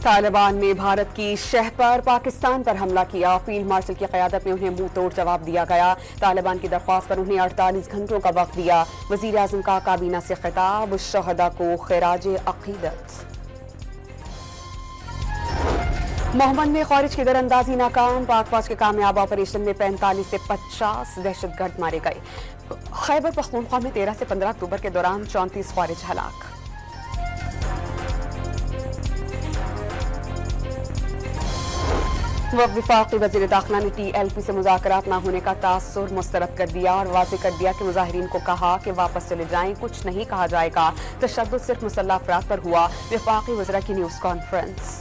तालिबान ने भारत की शह पर पाकिस्तान पर हमला किया। फील्ड मार्शल की क़यादत में उन्हें मुंह तोड़ जवाब दिया गया। तालिबान की दरख्वास्त पर उन्हें 48 घंटों का वक्त दिया। वज़ीर आज़म का काबीना से खिताब, शहदा को खिराज अक़ीदत। मोहम्मद में खारिज की दरअंदाजी नाकाम। पाक फौज के कामयाब ऑपरेशन में 45 से 50 दहशतगर्द मारे गए। खैबर पख्तूनख्वा में 13 से 15 अक्टूबर के दौरान 34 खारिज हलाक। वफाकी वज़ीर दाखिला ने TLP से मुज़ाकरात न होने का तासुर मुस्तरद कर दिया और वाज़ेह कर दिया कि मुज़ाहिरीन को कहा कि वापस चले जाएं, कुछ नहीं कहा जाएगा। तशद्दुद सिर्फ मुसल्लह अफराद पर हुआ। वफाकी वज़रा की न्यूज़ कॉन्फ्रेंस।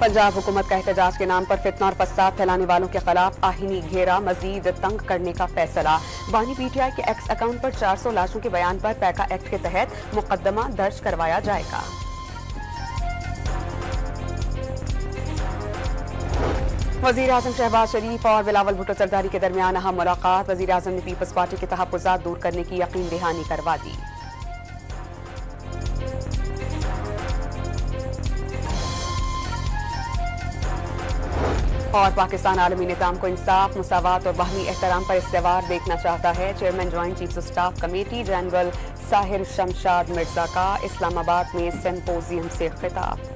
पंजाब हुकूमत का एहतजाज के नाम पर फितना और फसाद फैलाने वालों के खिलाफ आहीनी घेरा मजीद तंग करने का फैसला। बानी PTI के एक्स अकाउंट पर 400 लाशों के बयान पर पैका एक्ट के तहत मुकदमा दर्ज करवाया जाएगा। वज़ीर आज़म शहबाज शरीफ और बिलावल भुट्टो जरदारी के दरमियान अहम मुलाकात। वज़ीर आज़म ने पीपल्स पार्टी के तहफ़्फ़ुज़ात दूर करने की यकीन दहानी करवा दी। और पाकिस्तान आलमी निज़ाम को इंसाफ, मुसावात और बाहमी एहतराम पर इस्तेवार देखना चाहता है। Chairman joint chiefs of staff committee general Sahir Shamshad Mirza का इस्लामाबाद में सिंपोजियम से खिताब।